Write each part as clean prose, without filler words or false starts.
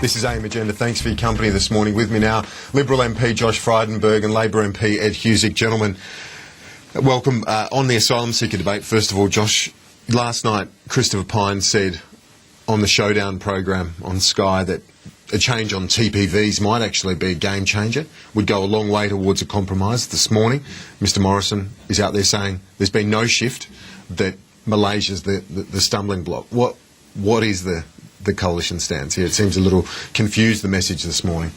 This is AIM Agenda. Thanks for your company this morning. With me now, Liberal MP Josh Frydenberg and Labor MP Ed Husic. Gentlemen, welcome. On the asylum seeker debate, first of all, Josh, last night Christopher Pyne said on the Showdown program on Sky that a change on TPVs might actually be a game changer, would go a long way towards a compromise. This morning, Mr Morrison is out there saying there's been no shift, that Malaysia's the stumbling block. What is the coalition stance here? It seems a little confused, the message this morning.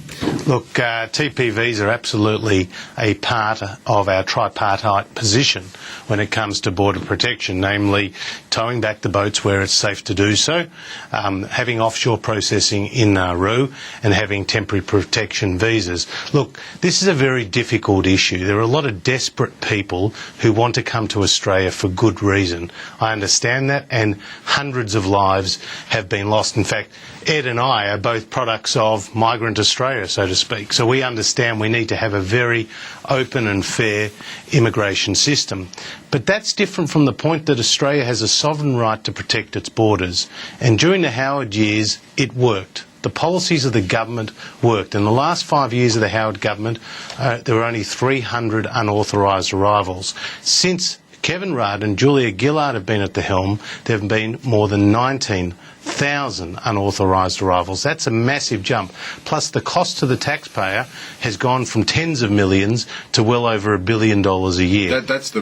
Look, TPVs are absolutely a part of our tripartite position when it comes to border protection, namely towing back the boats where it's safe to do so, having offshore processing in Nauru, and having temporary protection visas. Look, this is a very difficult issue. There are a lot of desperate people who want to come to Australia for good reason. I understand that, and hundreds of lives have been lost. In fact, Ed and I are both products of migrant Australia, so to speak. So we understand we need to have a very open and fair immigration system. But that's different from the point that Australia has a sovereign right to protect its borders. And during the Howard years, it worked. The policies of the government worked. In the last 5 years of the Howard government, there were only 300 unauthorised arrivals. Since Kevin Rudd and Julia Gillard have been at the helm, there have been more than 19,000 unauthorised arrivals. That's a massive jump. Plus, the cost to the taxpayer has gone from tens of millions to well over $1 billion a year. That's the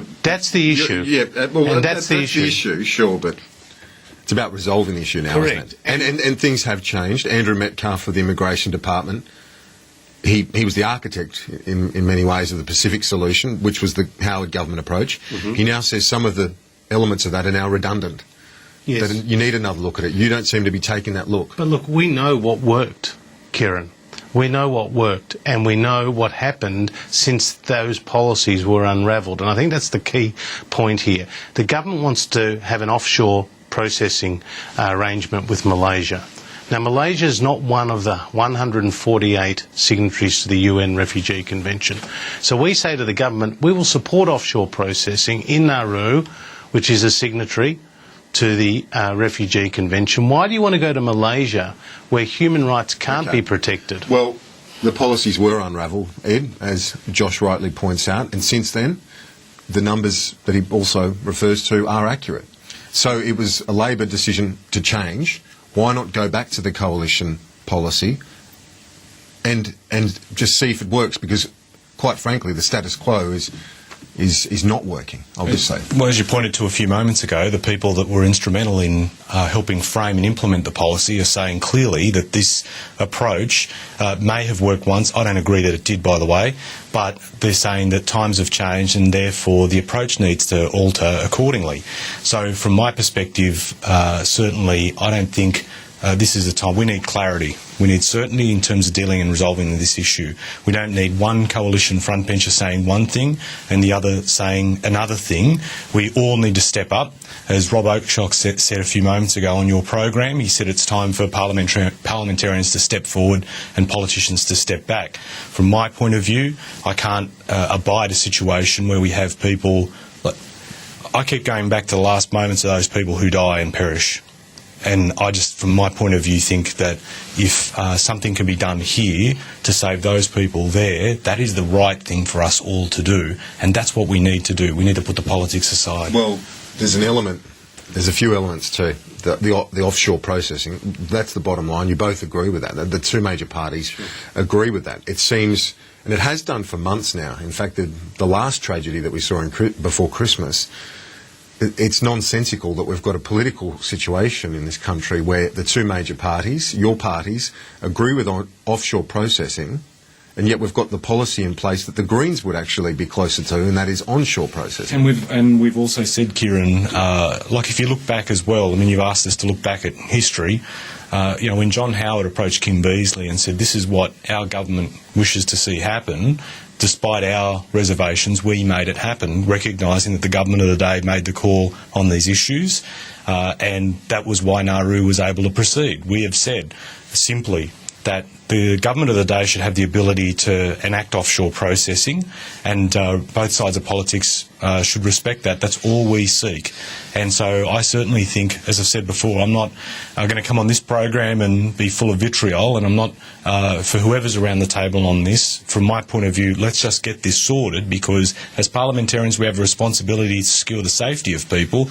issue. That's the issue, sure, but it's about resolving the issue now, correct. Isn't it? And things have changed. Andrew Metcalf of the Immigration Department, he was the architect in many ways of the Pacific solution, which was the Howard government approach. Mm-hmm. He now says some of the elements of that are now redundant. Yes. That you need another look at it. You don't seem to be taking that look. But look, we know what worked, Kieran. We know what worked, and we know what happened since those policies were unravelled. And I think that's the key point here. The government wants to have an offshore processing arrangement with Malaysia. Now, Malaysia is not one of the 148 signatories to the UN Refugee Convention. So we say to the government, we will support offshore processing in Nauru, which is a signatory to the Refugee Convention. Why do you want to go to Malaysia, where human rights can't be protected? Well, the policies were unravelled, Ed, as Josh rightly points out, and since then, the numbers that he also refers to are accurate. So it was a Labor decision to change. Why not go back to the coalition policy and just see if it works? Because, quite frankly, the status quo is not working, obviously. Well, as you pointed to a few moments ago, the people that were instrumental in helping frame and implement the policy are saying clearly that this approach may have worked once. I don't agree that it did, by the way, but they're saying that times have changed and therefore the approach needs to alter accordingly. So from my perspective, certainly I don't think this is the time. We need clarity. We need certainty in terms of dealing and resolving this issue. We don't need one coalition frontbencher saying one thing and the other saying another thing. We all need to step up. As Rob Oakeshock said a few moments ago on your program, he said it's time for parliamentarians to step forward and politicians to step back. From my point of view, I can't abide a situation where we have people... I keep going back to the last moments of those people who die and perish. And I just, from my point of view, think that if something can be done here to save those people there, that is the right thing for us all to do. And that's what we need to do. We need to put the politics aside. Well, there's a few elements too. The offshore processing, that's the bottom line. You both agree with that. The two major parties agree with that. It seems, and it has done for months now. In fact, the last tragedy that we saw before Christmas, it's nonsensical that we've got a political situation in this country where the two major parties, your parties, agree with offshore processing, and yet we've got the policy in place that the Greens would actually be closer to, and that is onshore processing. And we've also said, Kieran, like if you look back as well, I mean, you've asked us to look back at history. When John Howard approached Kim Beazley and said, this is what our government wishes to see happen, despite our reservations, we made it happen, recognising that the government of the day made the call on these issues, and that was why Nauru was able to proceed. We have said simply that the government of the day should have the ability to enact offshore processing, and both sides of politics should respect that. That's all we seek. And so I certainly think, as I've said before, I'm not going to come on this program and be full of vitriol, and I'm not, for whoever's around the table on this, from my point of view, let's just get this sorted, because as parliamentarians we have a responsibility to secure the safety of people,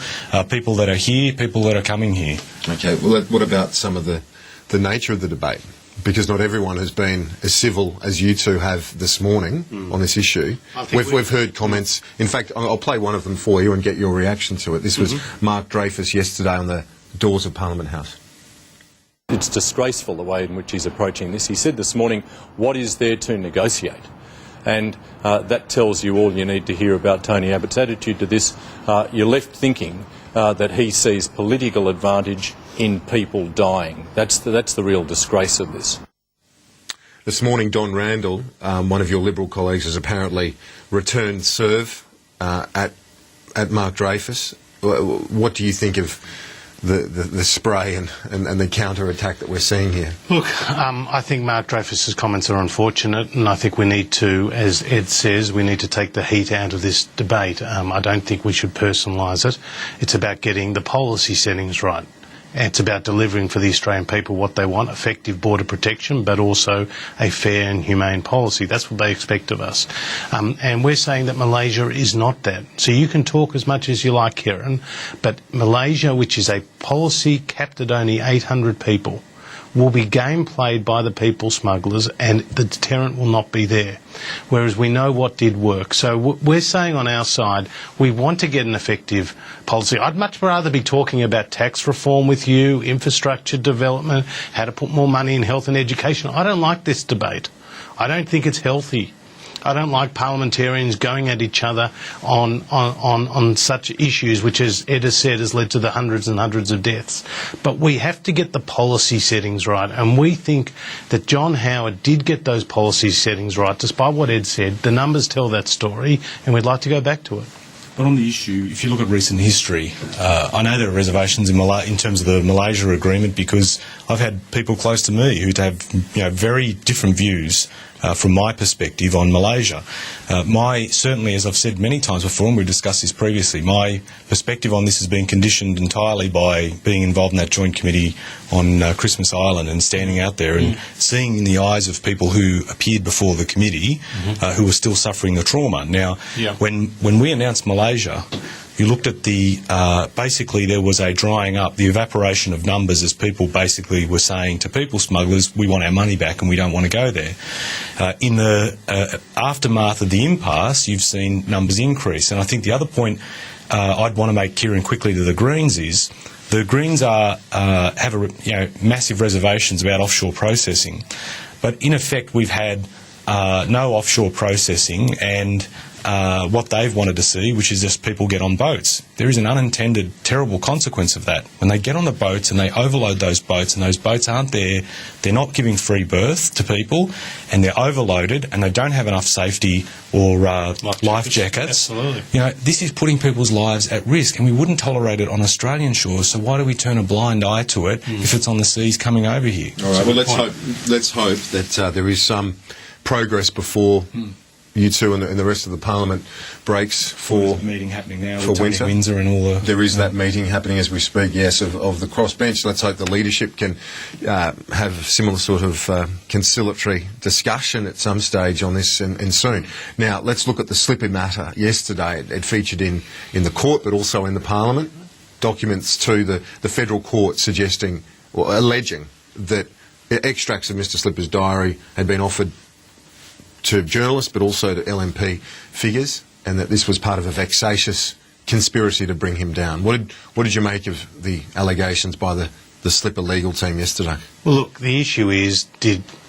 people that are here, people that are coming here. Okay, well, what about some of the nature of the debate? Because not everyone has been as civil as you two have this morning on this issue. We've heard comments. In fact, I'll play one of them for you and get your reaction to it. This was Mark Dreyfus yesterday on the doors of Parliament House. It's disgraceful the way in which he's approaching this. He said this morning, what is there to negotiate? And that tells you all you need to hear about Tony Abbott's attitude to this. You're left thinking that he sees political advantage in people dying. That's the real disgrace of this. This morning, Don Randall, one of your Liberal colleagues, has apparently returned serve at Mark Dreyfus. What do you think of the spray and the counter-attack that we're seeing here? Look, I think Mark Dreyfus's comments are unfortunate, and I think we need to, as Ed says, we need to take the heat out of this debate. I don't think we should personalise it. It's about getting the policy settings right. It's about delivering for the Australian people what they want, effective border protection, but also a fair and humane policy. That's what they expect of us. And we're saying that Malaysia is not that. So you can talk as much as you like, Kieran, but Malaysia, which is a policy capped at only 800 people, will be game played by the people smugglers, and the deterrent will not be there. Whereas we know what did work. So we're saying on our side, we want to get an effective policy. I'd much rather be talking about tax reform with you, infrastructure development, how to put more money in health and education. I don't like this debate. I don't think it's healthy. I don't like parliamentarians going at each other on such issues, which, as Ed has said, has led to the hundreds and hundreds of deaths. But we have to get the policy settings right, and we think that John Howard did get those policy settings right, despite what Ed said. The numbers tell that story, and we'd like to go back to it. But on the issue, if you look at recent history, I know there are reservations in terms of the Malaysia agreement, because I've had people close to me who have very different views from my perspective on Malaysia. Certainly, as I've said many times before, and we've discussed this previously, my perspective on this has been conditioned entirely by being involved in that joint committee on Christmas Island and standing out there and seeing in the eyes of people who appeared before the committee who were still suffering the trauma. Now, when we announced Malaysia, you looked at basically there was a drying up, the evaporation of numbers, as people basically were saying to people smugglers, we want our money back and we don't want to go there. In the aftermath of the impasse, you've seen numbers increase. And I think the other point I'd want to make, Kieran, quickly to the Greens is, the Greens have massive reservations about offshore processing. But in effect, we've had no offshore processing, and what they've wanted to see, which is just people get on boats. There is an unintended terrible consequence of that. When they get on the boats and they overload those boats, and those boats aren't there, they're not giving free berth to people, and they're overloaded, and they don't have enough safety or life jackets. Absolutely. This is putting people's lives at risk, and we wouldn't tolerate it on Australian shores, so why do we turn a blind eye to it if it's on the seas coming over here? All right, well, let's hope that there is some progress before you two and the rest of the Parliament breaks for meeting happening now for with Tony winter. Windsor and all the... There is that meeting happening as we speak, yes, of the crossbench. Let's hope the leadership can have a similar sort of conciliatory discussion at some stage on this and soon. Now, let's look at the Slipper matter yesterday. It featured in the court but also in the Parliament. Documents to the federal court suggesting or alleging that extracts of Mr Slipper's diary had been offered to journalists but also to LNP figures, and that this was part of a vexatious conspiracy to bring him down. What did you make of the allegations by the Slipper legal team yesterday? Well, look, the issue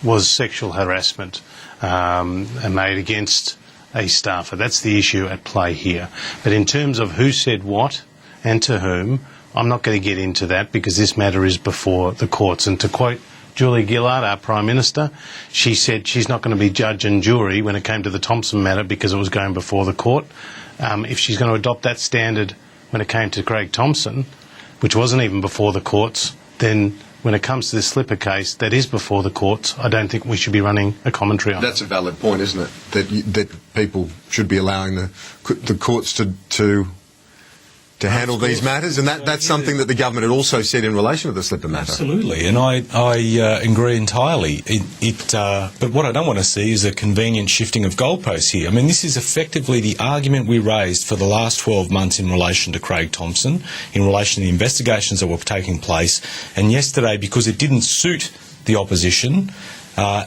was sexual harassment made against a staffer. That's the issue at play here. But in terms of who said what and to whom, I'm not going to get into that, because this matter is before the courts. And to quote Julia Gillard, our Prime Minister, she said she's not going to be judge and jury when it came to the Thompson matter because it was going before the court. If she's going to adopt that standard when it came to Craig Thompson, which wasn't even before the courts, then when it comes to this slipper case that is before the courts, I don't think we should be running a commentary on it. That's a valid point, isn't it? That people should be allowing the courts to handle these matters, and that's something that the government had also said in relation to the slipper matter. Absolutely, and I agree entirely. But what I don't want to see is a convenient shifting of goalposts here. I mean, this is effectively the argument we raised for the last 12 months in relation to Craig Thompson, in relation to the investigations that were taking place, and yesterday, because it didn't suit the opposition,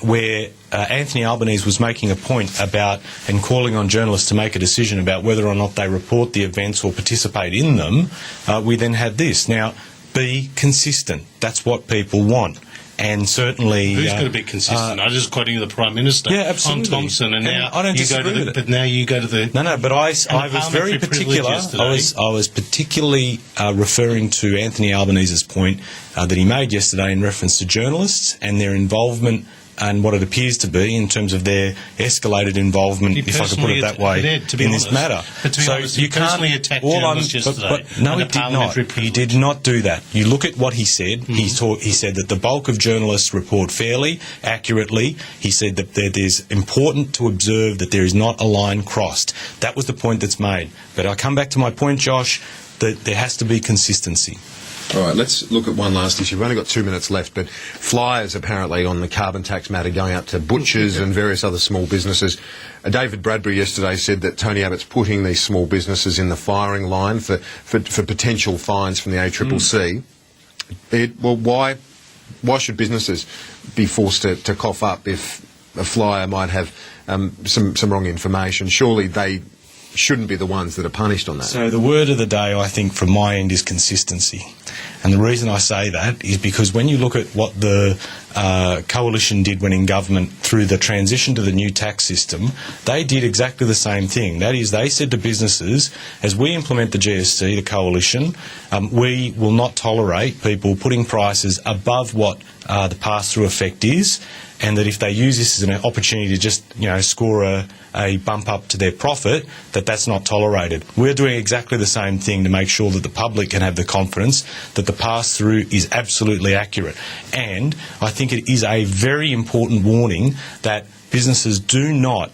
where Anthony Albanese was making a point about and calling on journalists to make a decision about whether or not they report the events or participate in them, we then had this. Now, be consistent. That's what people want. And certainly... Who's going to be consistent? I'm just quoting the Prime Minister on Thompson, and now I don't disagree with it. But now you go to the... No, but I was very particular. I was particularly referring to Anthony Albanese's point that he made yesterday in reference to journalists and their involvement and what it appears to be in terms of their escalated involvement, if I could put it that way, in this matter. But to be honest, you personally attacked journalists yesterday. No, he did not. He did not do that. You look at what he said. He said that the bulk of journalists report fairly, accurately. He said that it is important to observe that there is not a line crossed. That was the point that's made. But I come back to my point, Josh, that there has to be consistency. All right, let's look at one last issue. We've only got 2 minutes left, but flyers apparently on the carbon tax matter going out to butchers and various other small businesses. David Bradbury yesterday said that Tony Abbott's putting these small businesses in the firing line for potential fines from the ACCC. Well, why should businesses be forced to cough up if a flyer might have some wrong information? Surely they shouldn't be the ones that are punished on that. So the word of the day, I think, from my end is consistency. And the reason I say that is because when you look at what the coalition did when in government through the transition to the new tax system, they did exactly the same thing. That is, they said to businesses, as we implement the GST, the coalition, we will not tolerate people putting prices above what the pass-through effect is, and that if they use this as an opportunity to just, score a bump up to their profit, that's not tolerated. We're doing exactly the same thing to make sure that the public can have the confidence that the pass-through is absolutely accurate. And I think it is a very important warning that businesses do not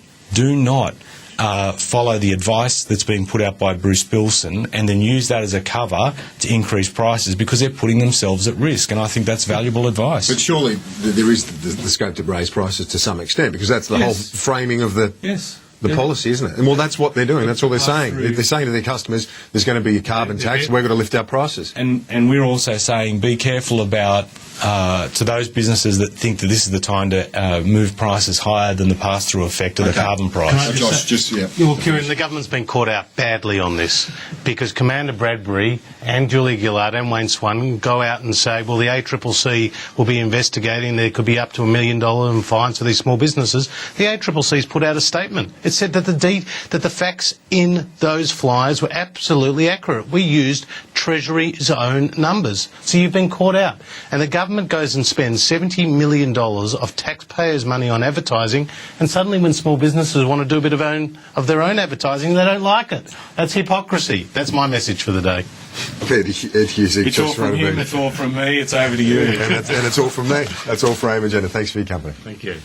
follow the advice that's been put out by Bruce Bilson and then use that as a cover to increase prices, because they're putting themselves at risk, and I think that's valuable advice. But surely there is the scope to raise prices to some extent, because that's the whole framing of the policy, isn't it? And well, that's what they're doing. That's all they're saying. They're saying to their customers, there's going to be a carbon tax, we're going to lift our prices. And we're also saying be careful about, to those businesses that think that this is the time to move prices higher than the pass-through effect of the carbon price. Well, Kieran, the government's been caught out badly on this, because Commander Bradbury and Julia Gillard and Wayne Swan go out and say, well, the ACCC will be investigating, there could be up to $1 million in fines for these small businesses. The ACCC's put out a statement. It said that the facts in those flyers were absolutely accurate. We used Treasury's own numbers. So you've been caught out. And the government goes and spends $70 million of taxpayers' money on advertising, and suddenly when small businesses want to do a bit of their own advertising, they don't like it. That's hypocrisy. That's my message for the day. Ed Husic, it's all from him, it's all from me, it's over to you. And it's all from me. That's all for AIM Agenda. Thanks for your company. Thank you.